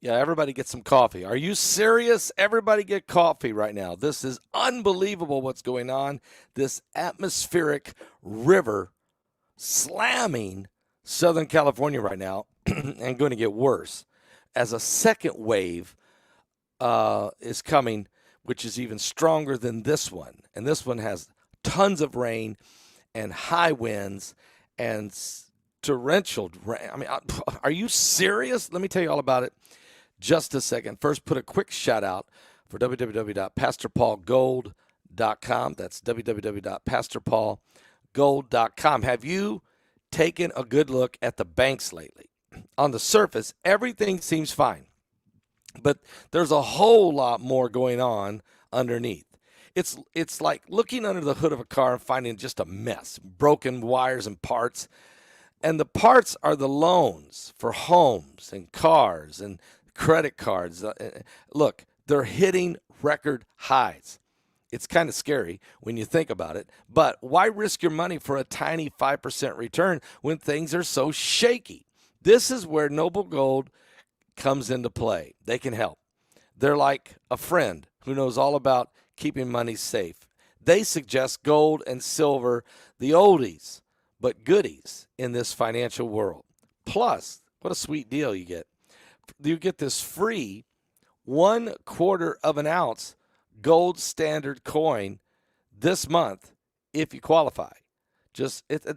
Yeah, everybody get some coffee. Are you serious? Everybody get coffee right now. This is unbelievable what's going on. This atmospheric river slamming Southern California right now and going to get worse as a second wave is coming, which is even stronger than this one. And this one has tons of rain and high winds and torrential rain. I mean, are you serious? Let me tell you all about it just a second. First, put a quick shout out for www.pastorpaulgold.com. That's www.pastorpaulgold.com. Have you taken a good look at the banks lately? On the surface, everything seems fine, but there's a whole lot more going on underneath. It's like looking under the hood of a car and finding just a mess, broken wires and parts. And the parts are the loans for homes and cars and credit cards. Look, they're hitting record highs. It's kind of scary when you think about it, but why risk your money for a tiny 5% return when things are so shaky? This is where Noble Gold comes into play. They can help. They're like a friend who knows all about keeping money safe. They suggest gold and silver, the oldies, but goodies in this financial world. Plus, what a sweet deal you get. You get this free 1/4 of an ounce gold standard coin this month if you qualify.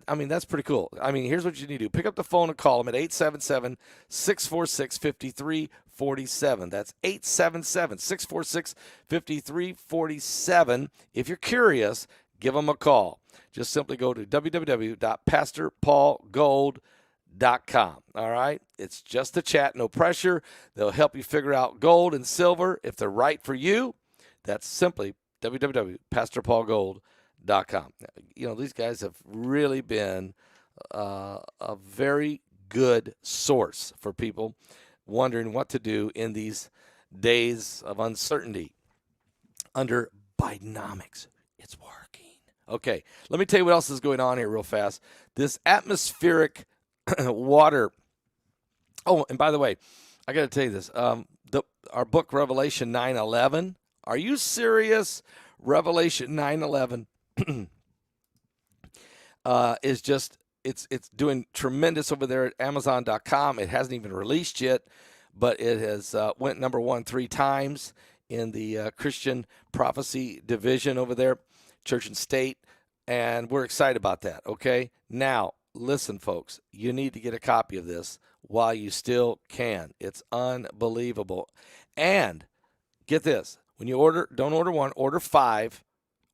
I mean, that's pretty cool. I mean, here's what you need to do. Pick up the phone and call them at 877-646-5347. That's 877-646-5347. If you're curious, give them a call. Just simply go to www.pastorpaulgold.com. All right? It's just a chat, no pressure. They'll help you figure out gold and silver if they're right for you. That's simply www.pastorpaulgold.com. You know, these guys have really been a very good source for people wondering what to do in these days of uncertainty under Bidenomics. It's working. Okay, let me tell you what else is going on here real fast. This atmospheric water. Oh, and by the way, I got to tell you this. Our book, Revelation 9:11. Are you serious? Revelation 9:11 is just it's doing tremendous over there at Amazon.com. It hasn't even released yet, but it has went number 1 3 times in the Christian prophecy division over there, Church and State, and we're excited about that. Okay, now listen, folks, you need to get a copy of this while you still can. It's unbelievable, and get this: when you order, don't order 1, order 5.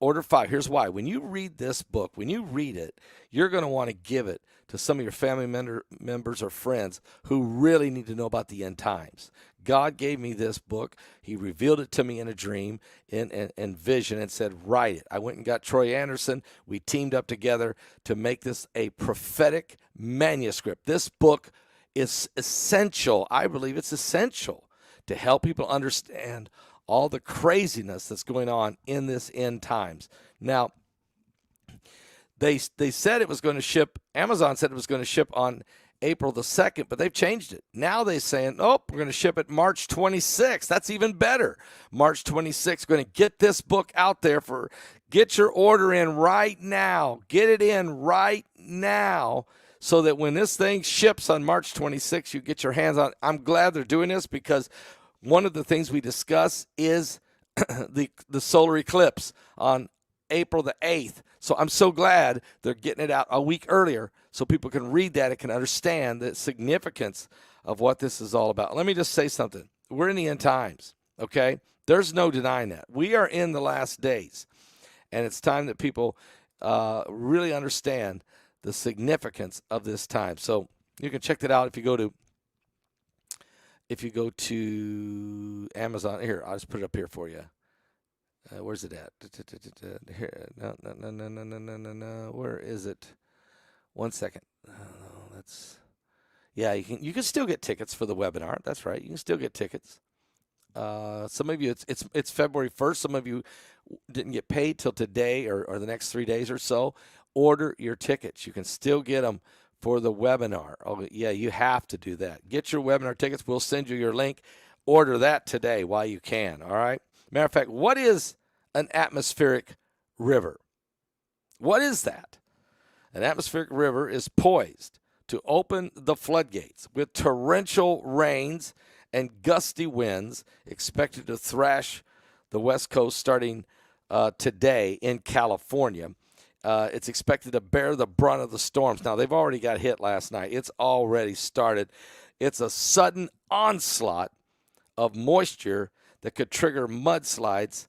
Order 5. Here's why. When you read this book, when you read it, you're going to want to give it to some of your family members or friends who really need to know about the end times. God gave me this book. He revealed it to me in a dream, in vision, and said, write it. I went and got Troy Anderson. We teamed up together to make this a prophetic manuscript. This book is essential. I believe it's essential to help people understand all the craziness that's going on in this end times. Now, they said it was going to ship, Amazon said it was going to ship on April the 2nd, but they've changed it. Now they're saying, oh, we're going to ship it March 26th. That's even better. March 26th, going to get this book out there get your order in right now. Get it in right now so that when this thing ships on March 26th, you get your hands on it. I'm glad they're doing this because one of the things we discuss is the solar eclipse on April the 8th. So I'm so glad they're getting it out a week earlier so people can read that and can understand the significance of what this is all about. Let me just say something. We're in the end times, okay? There's no denying that. We are in the last days, and it's time that people really understand the significance of this time. So you can check that out if you go to Amazon. Here, I'll just put it up here for you. Where's it at? Here, no. Where is it? 1 second. You can still get tickets for the webinar. That's right. You can still get tickets. Some of you, it's February 1st. Some of you didn't get paid till today or the next 3 days or so. Order your tickets. You can still get them for the webinar. Oh, yeah, you have to do that. Get your webinar tickets. We'll send you your link. Order that today while you can, all right? Matter of fact, what is an atmospheric river? What is that? An atmospheric river is poised to open the floodgates with torrential rains and gusty winds expected to thrash the West Coast starting today in California. It's expected to bear the brunt of the storms. Now, they've already got hit last night. It's already started. It's a sudden onslaught of moisture that could trigger mudslides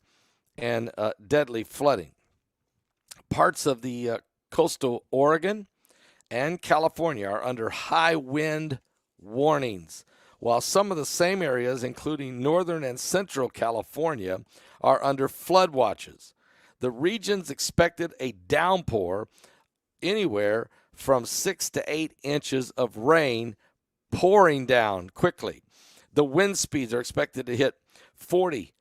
and deadly flooding. Parts of the coastal Oregon and California are under high wind warnings, while some of the same areas, including northern and central California, are under flood watches. The region's expected a downpour anywhere from 6 to 8 inches of rain pouring down quickly. The wind speeds are expected to hit 40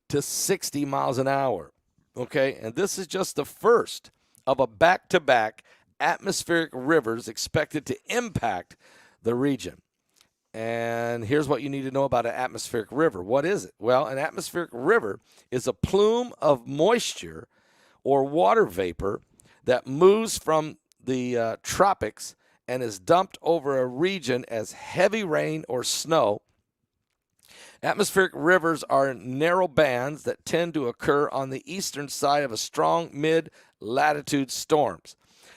to 60 miles an hour. Okay, and this is just the first of a back-to-back atmospheric rivers expected to impact the region. And here's what you need to know about an atmospheric river. What is it? Well, an atmospheric river is a plume of moisture or water vapor that moves from the tropics and is dumped over a region as heavy rain or snow. Atmospheric rivers are narrow bands that tend to occur on the eastern side of a strong mid-latitude storms.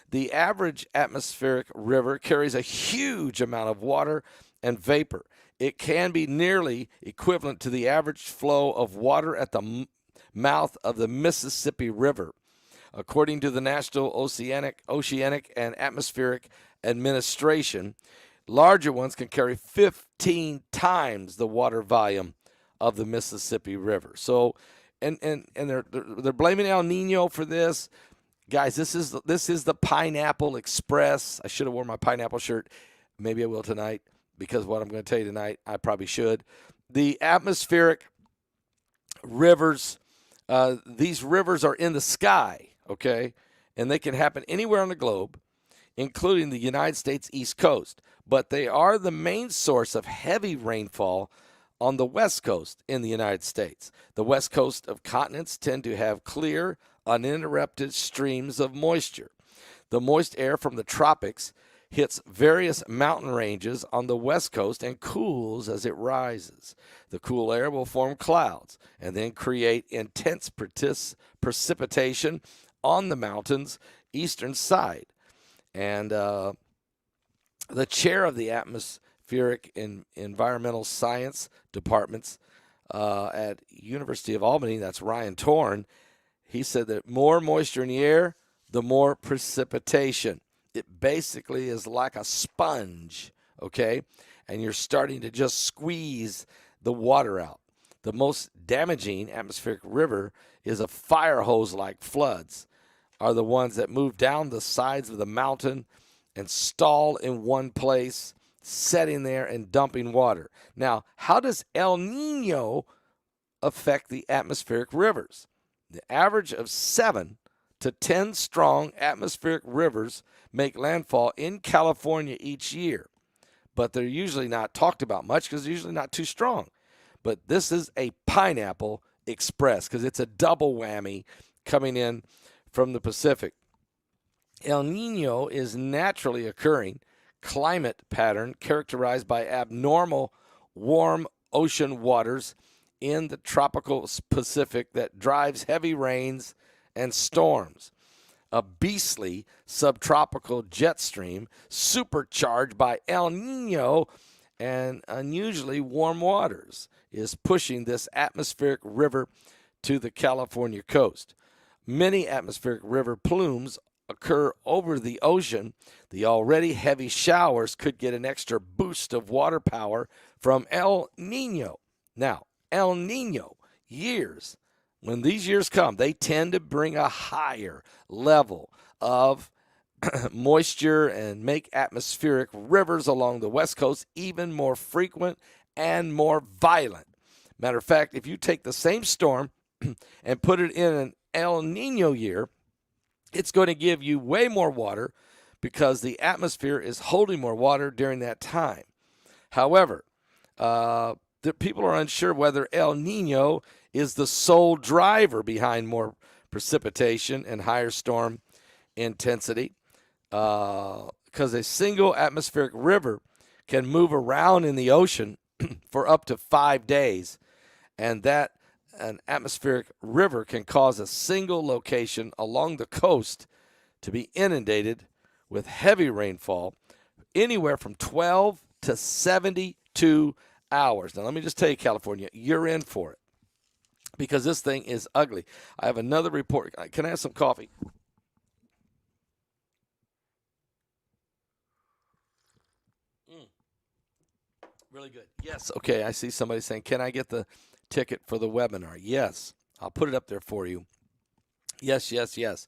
The average atmospheric river carries a huge amount of water and vapor. It can be nearly equivalent to the average flow of water at the mouth of the Mississippi River. According to the National Oceanic and Atmospheric Administration, larger ones can carry 15 times the water volume of the Mississippi River. So, and they're blaming El Nino for this. Guys, this is the Pineapple Express. I should have worn my pineapple shirt. Maybe I will tonight, because what I'm going to tell you tonight, I probably should. The atmospheric rivers, these rivers are in the sky, okay? And they can happen anywhere on the globe, including the United States East Coast. But they are the main source of heavy rainfall on the West Coast in the United States. The West Coast of continents tend to have clear, uninterrupted streams of moisture. The moist air from the tropics hits various mountain ranges on the West Coast and cools as it rises. The cool air will form clouds and then create intense precipitation on the mountain's eastern side. And the chair of the atmospheric and environmental science departments at University of Albany, that's Ryan Torn, he said that more moisture in the air, the more precipitation. It basically is like a sponge, okay? And you're starting to just squeeze the water out. The most damaging atmospheric river is a fire hose-like floods, are the ones that move down the sides of the mountain and stall in one place, setting there and dumping water. Now, how does El Nino affect the atmospheric rivers? The average of 7 to 10 strong atmospheric rivers make landfall in California each year, but they're usually not talked about much because they're usually not too strong. But this is a Pineapple Express because it's a double whammy coming in from the Pacific. El Nino is naturally occurring climate pattern characterized by abnormal warm ocean waters in the tropical Pacific that drives heavy rains and storms. A beastly subtropical jet stream supercharged by El Nino and unusually warm waters is pushing this atmospheric river to the California coast. Many atmospheric river plumes occur over the ocean. The already heavy showers could get an extra boost of water power from El Nino. Now, El Nino years, when these years come, they tend to bring a higher level of moisture and make atmospheric rivers along the West Coast even more frequent and more violent. Matter of fact, if you take the same storm and put it in an El Nino year, it's going to give you way more water because the atmosphere is holding more water during that time. However, the people are unsure whether El Nino is the sole driver behind more precipitation and higher storm intensity, because a single atmospheric river can move around in the ocean for up to 5 days, and that an atmospheric river can cause a single location along the coast to be inundated with heavy rainfall anywhere from 12 to 72 hours. Now, let me just tell you, California, you're in for it because this thing is ugly. I have another report. Can I have some coffee? Really good. Yes. Okay. I see somebody saying, can I get the ticket for the webinar? Yes. I'll put it up there for you. Yes, yes, yes.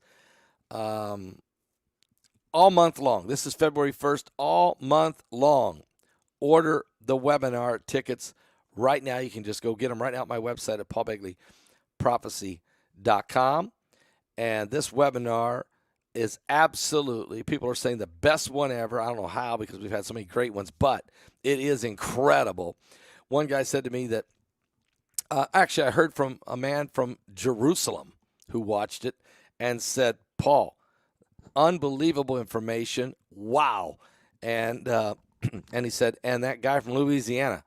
All month long. This is February 1st, all month long. Order the webinar tickets right now. You can just go get them right now at my website at paulbegleyprophecy.com. And this webinar is absolutely, people are saying, the best one ever. I don't know how, because we've had so many great ones, but it is incredible. One guy said to me that, actually, I heard from a man from Jerusalem who watched it and said, Paul, unbelievable information. Wow. And and he said, and that guy from Louisiana,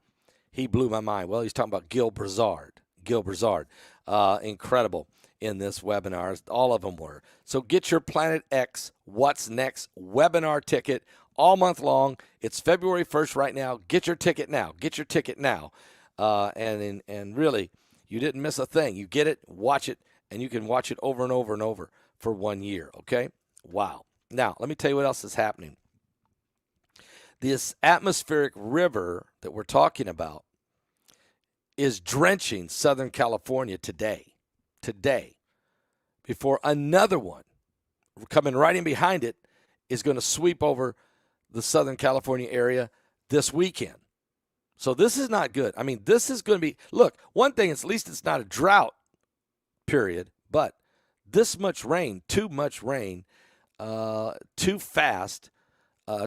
he blew my mind. Well, he's talking about Gil Brazard. Incredible in this webinar. All of them were. So get your Planet X What's Next webinar ticket all month long. It's February 1st right now. Get your ticket now. Get your ticket now. And really, you didn't miss a thing. You get it, watch it, and you can watch it over and over and over for 1 year, okay? Wow. Now, let me tell you what else is happening. This atmospheric river that we're talking about is drenching Southern California today, before another one coming right in behind it is going to sweep over the Southern California area this weekend. So this is not good. I mean, this is going to be, look, one thing, at least it's not a drought period, but this much rain, too much rain, too fast,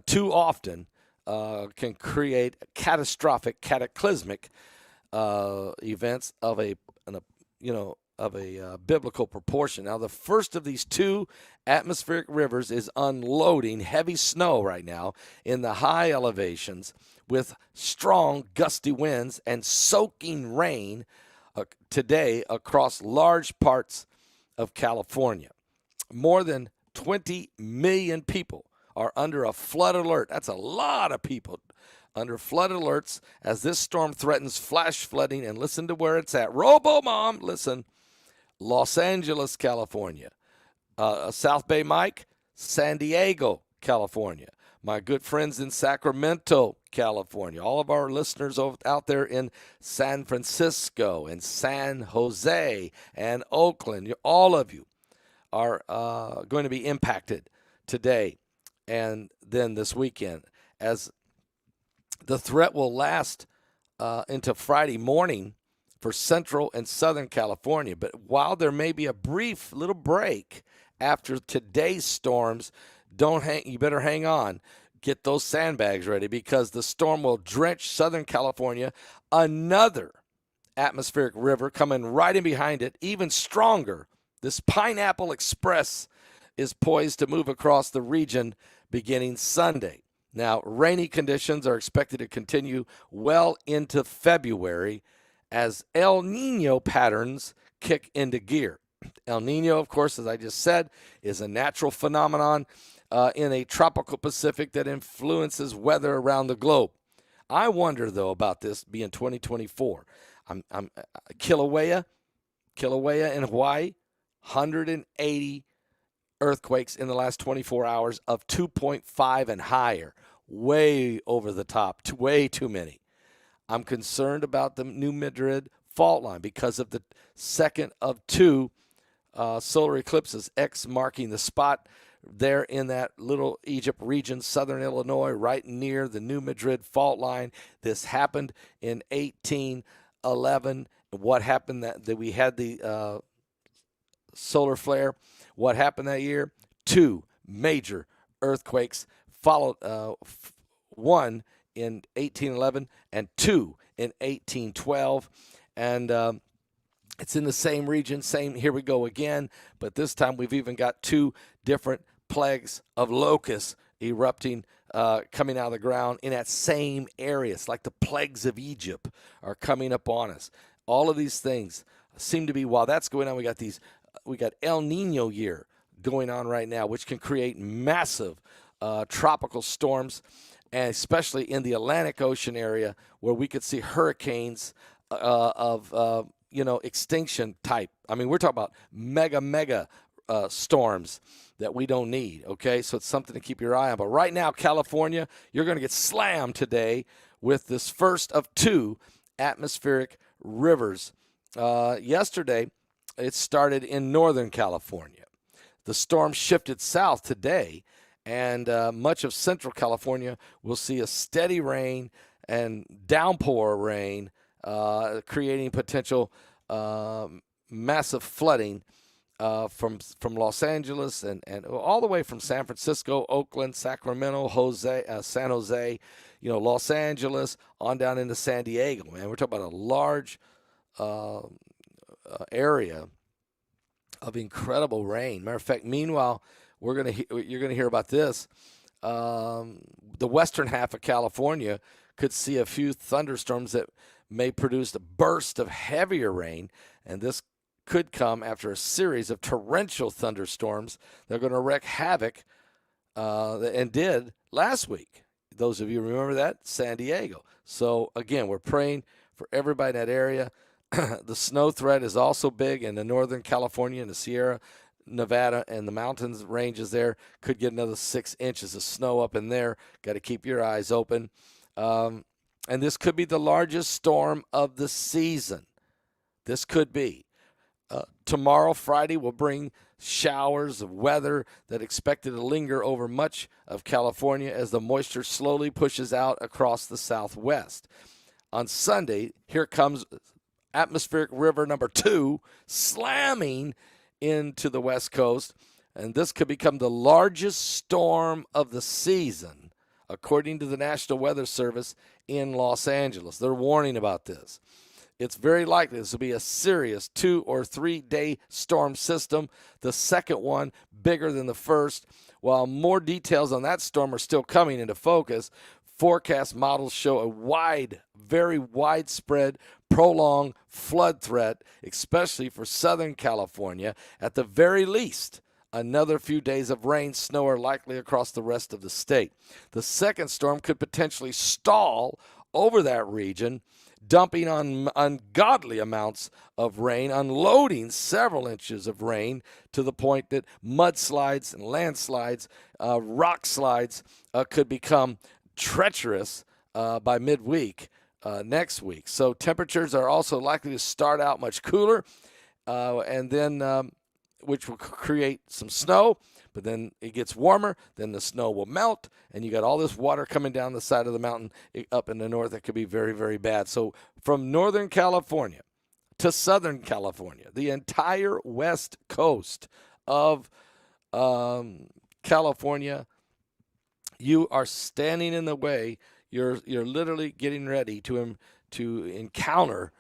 too often, can create catastrophic, cataclysmic events of a biblical proportion. Now, the first of these two atmospheric rivers is unloading heavy snow right now in the high elevations with strong gusty winds and soaking rain today across large parts of California. More than 20 million people are under a flood alert. That's a lot of people under flood alerts as this storm threatens flash flooding. And listen to where it's at. Robo-Mom, listen. Los Angeles, California. South Bay Mike, San Diego, California. My good friends in Sacramento, California. All of our listeners out there in San Francisco and San Jose and Oakland, all of you are going to be impacted today and then this weekend, as the threat will last into Friday morning for Central and Southern California. But while there may be a brief little break after today's storms, you better hang on. Get those sandbags ready, because the storm will drench Southern California. Another atmospheric river coming right in behind it, even stronger. This Pineapple Express is poised to move across the region beginning Sunday. Now, rainy conditions are expected to continue well into February as El Nino patterns kick into gear. El Nino, of course, as I just said, is a natural phenomenon in a tropical Pacific that influences weather around the globe. I wonder, though, about this being 2024. Kilauea in Hawaii, 180 earthquakes in the last 24 hours of 2.5 and higher. Way over the top, way too many. I'm concerned about the New Madrid fault line because of the second of two solar eclipses, X marking the spot there in that little Egypt region, southern Illinois, right near the New Madrid fault line. This happened in 1811. What happened that we had the solar flare? What happened that year? Two major earthquakes, followed one in 1811 and two in 1812. And it's in the same region, here we go again, but this time we've even got two different plagues of locusts erupting, coming out of the ground in that same area. It's like the plagues of Egypt are coming up on us. All of these things seem to be, while that's going on, we got El Nino year going on right now, which can create massive tropical storms, and especially in the Atlantic Ocean area where we could see hurricanes of extinction type. I mean, we're talking about mega storms that we don't need, okay? So it's something to keep your eye on. But right now, California, you're going to get slammed today with this first of two atmospheric rivers. Yesterday, it started in Northern California. The storm shifted south today, and much of Central California will see a steady rain and downpour rain, creating potential massive flooding from Los Angeles and all the way from San Francisco, Oakland, Sacramento, San Jose, Los Angeles, on down into San Diego. Man, we're talking about a large area of incredible rain. Matter of fact, meanwhile, you're going to hear about this. The western half of California could see a few thunderstorms that may produce a burst of heavier rain, and this could come after a series of torrential thunderstorms that are going to wreak havoc, and did last week. Those of you remember that, San Diego. So again, we're praying for everybody in that area. The snow threat is also big in the Northern California and the Sierra Nevada and the mountains ranges there. Could get another 6 inches of snow up in there. Got to keep your eyes open. And this could be the largest storm of the season. This could be. Tomorrow, Friday, will bring showers of weather that are expected to linger over much of California as the moisture slowly pushes out across the southwest. On Sunday, here comes atmospheric river number 2 slamming into the west coast, and this could become the largest storm of the season, according to the National Weather Service in Los Angeles. They're warning about this. It's very likely this will be a serious 2 or 3 day storm system, the second one bigger than the first. While more details on that storm are still coming into focus, forecast models show a very widespread, prolonged flood threat, especially for Southern California. At the very least, another few days of rain, snow are likely across the rest of the state. The second storm could potentially stall over that region, dumping on ungodly amounts of rain, unloading several inches of rain to the point that mudslides and landslides, rock slides could become treacherous by midweek next week. So temperatures are also likely to start out much cooler, and then which will create some snow. But then it gets warmer, then the snow will melt, and you got all this water coming down the side of the mountain up in the north that could be very, very bad. So from Northern California to Southern California, the entire west coast of California, you are standing in the way. You're literally getting ready to encounter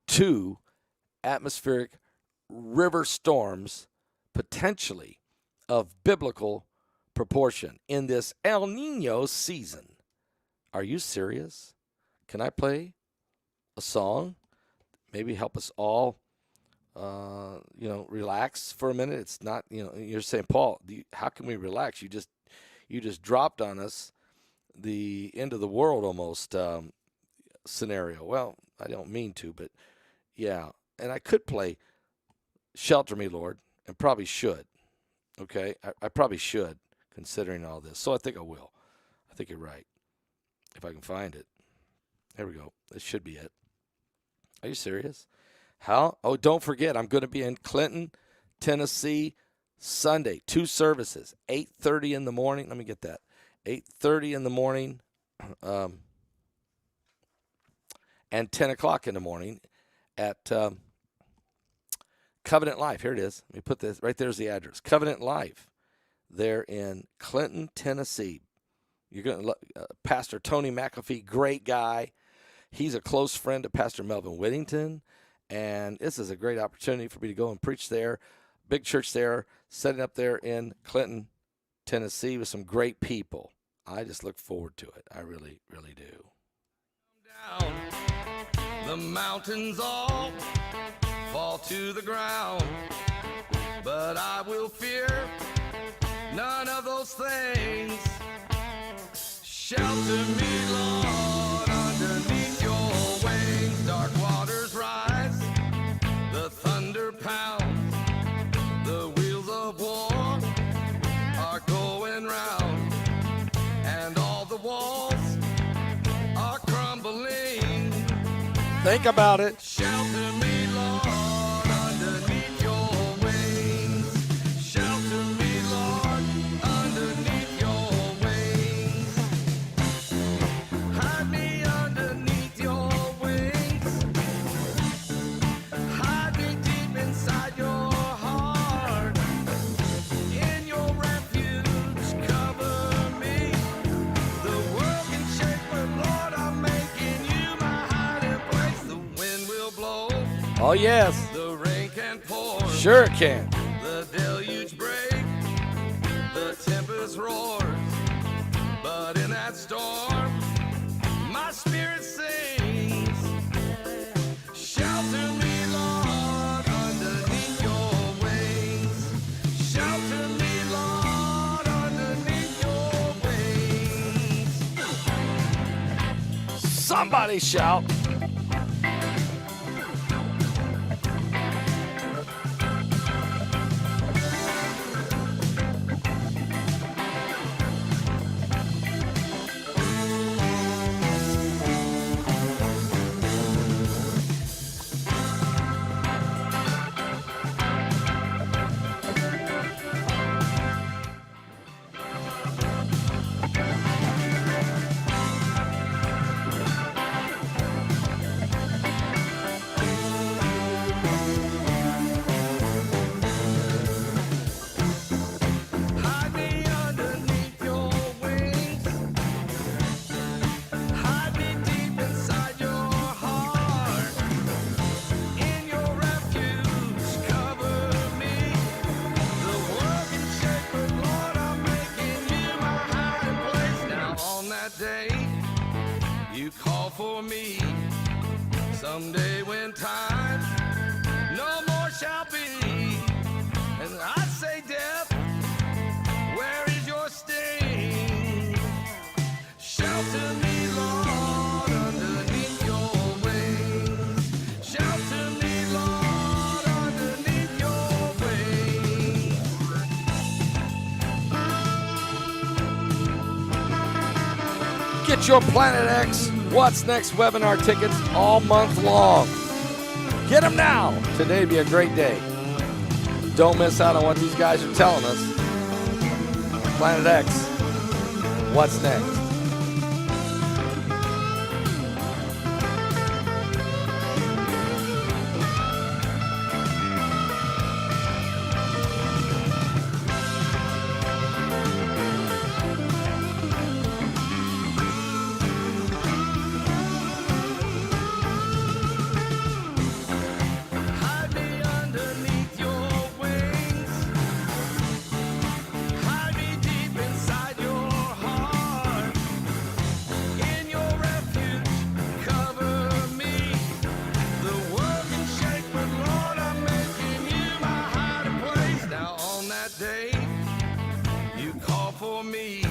2 atmospheric river storms, potentially of biblical proportion in this El Nino season. Are you serious? Can I play a song? Maybe help us all, relax for a minute. It's not, you're saying, Paul, how can we relax? You just dropped on us the end of the world almost scenario. Well, I don't mean to, but yeah. And I could play Shelter Me, Lord, and probably should. Okay, I probably should, considering all this. So I think I will. I think you're right. If I can find it. There we go. This should be it. Are you serious? How? Oh, don't forget, I'm going to be in Clinton, Tennessee, Sunday. 2 services, 8:30 in the morning. Let me get that. 8:30 in the morning and 10 o'clock in the morning at Covenant Life. Here it is. Let me put this. Right there's the address. Covenant Life. there in Clinton, Tennessee. You're going to Pastor Tony McAfee, great guy. He's a close friend of Pastor Melvin Whittington, and this is a great opportunity for me to go and preach there. Big church there, setting up there in Clinton, Tennessee with some great people. I just look forward to it. I really, really do. Down, the mountains all fall to the ground, but I will fear none of those things. Shelter me, Lord, underneath your wings. Dark waters rise, the thunder pounds, the wheels of war are going round, and all the walls are crumbling. Think about it. Shelter me, Lord, underneath your wings. Shelter me, Lord, underneath your wings. Hide me underneath your wings. Hide me deep inside your heart. In your refuge, cover me. The world can shake, but Lord, I'm making you my hiding place. The wind will blow, Oh, yes. the rain can pour, Sure it can. the deluge break, the tempest roars. But in that storm, my spirit sings. Shelter me, Lord, underneath your wings. Shelter me, Lord, underneath your wings. Somebody shout. Hide me underneath your wings. Hide me deep inside your heart. In your refuge, cover me. The world can shake, but Lord, I'm making you my hiding place. Now on that day, you call for me. Someday when time no more shall be, and I say, death, where is your sting? Shelter me, Lord, underneath your wings. Shelter me, Lord, underneath your wings. Get your Planet X What's Next webinar tickets all month long. Get them now. Today be a great day. Don't miss out on what these guys are telling us. Planet X, what's next? Hide me underneath your wings. Hide me deep inside your heart. In your refuge, cover me. The world can shake, but Lord, I'm making you my hiding place. Now on that day, you call for me.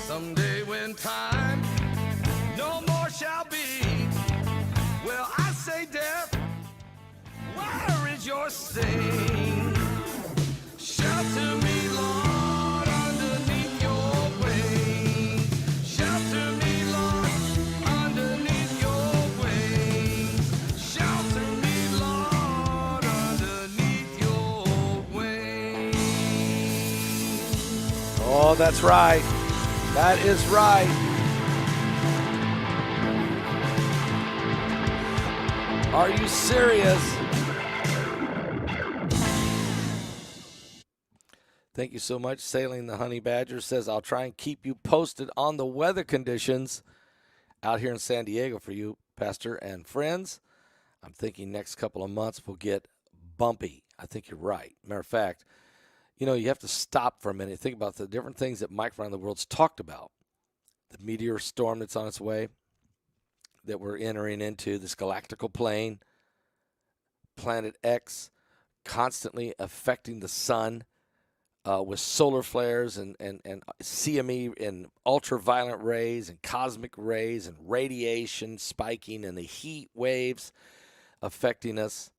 Someday when time no more shall be, well, I say, death, where is your sting? Shelter me, Lord, underneath your wings. Shelter me, Lord, underneath your wings. Shelter me, Lord, underneath your wings. Oh, that's right. That is right. Are you serious? Thank you so much. Sailing the Honey Badger says, I'll try and keep you posted on the weather conditions out here in San Diego for you, Pastor and friends. I'm thinking next couple of months will get bumpy. I think you're right. Matter of fact, you have to stop for a minute. Think about the different things that Mike from Around the World's talked about. The meteor storm that's on its way, that we're entering into, this galactical plane, Planet X, constantly affecting the sun with solar flares and CME and ultraviolet rays and cosmic rays and radiation spiking and the heat waves affecting us.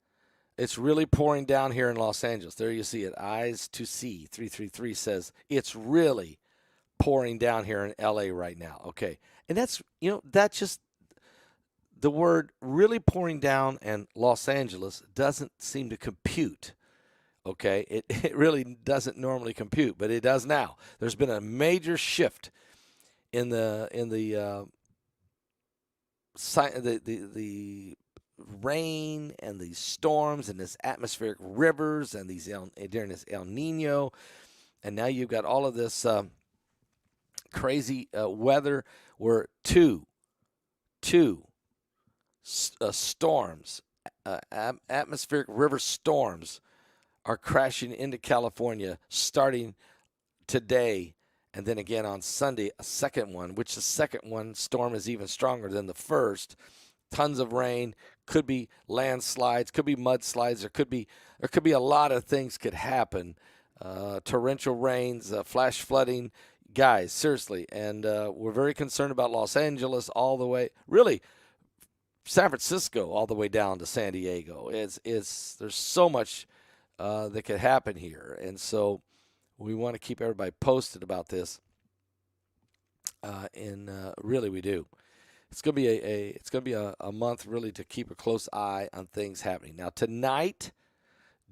It's really pouring down here in Los Angeles. There you see it. Eyes to See 333 says it's really pouring down here in LA right now. Okay. And that's just the word really pouring down, and Los Angeles doesn't seem to compute. Okay. It really doesn't normally compute, but it does now. There's been a major shift in the rain and these storms and this atmospheric rivers and during this El Nino, and now you've got all of this crazy weather where two storms, atmospheric river storms, are crashing into California starting today, and then again on Sunday a second one, which the second one storm is even stronger than the first. Tons of rain, could be landslides, could be mudslides, there could be a lot of things could happen. Torrential rains, flash flooding, guys, seriously. And we're very concerned about Los Angeles all the way, really San Francisco all the way down to San Diego. There's so much that could happen here, and so we want to keep everybody posted about this. And really, we do. It's gonna be a month really to keep a close eye on things happening. Now tonight,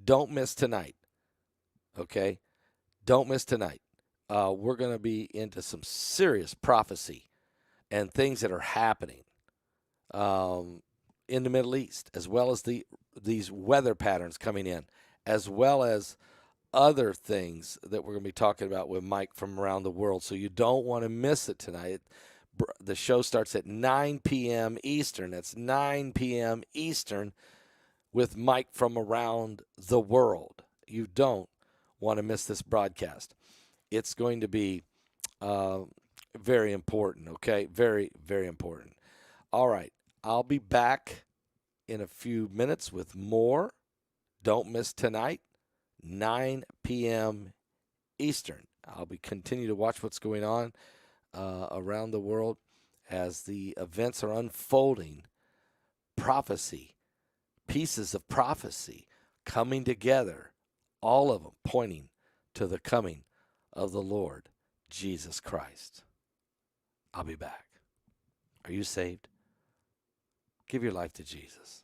don't miss tonight. Okay, don't miss tonight. We're gonna be into some serious prophecy and things that are happening in the Middle East, as well as these weather patterns coming in, as well as other things that we're going to be talking about with Mike from Around the World. So you don't want to miss it tonight. The show starts at 9 p.m. Eastern. That's 9 p.m. Eastern with Mike from Around the World. You don't want to miss this broadcast. It's going to be very important, okay? Very, very important. All right. I'll be back in a few minutes with more. Don't miss tonight, 9 p.m. Eastern. I'll be continue to watch what's going on around the world as the events are unfolding. Prophecy, pieces of prophecy coming together, all of them pointing to the coming of the Lord Jesus Christ. I'll be back. Are you saved? Give your life to Jesus.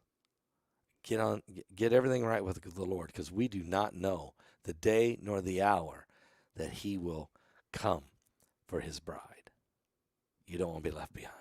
Get everything right with the Lord, because we do not know the day nor the hour that he will come for his bride. You don't want to be left behind.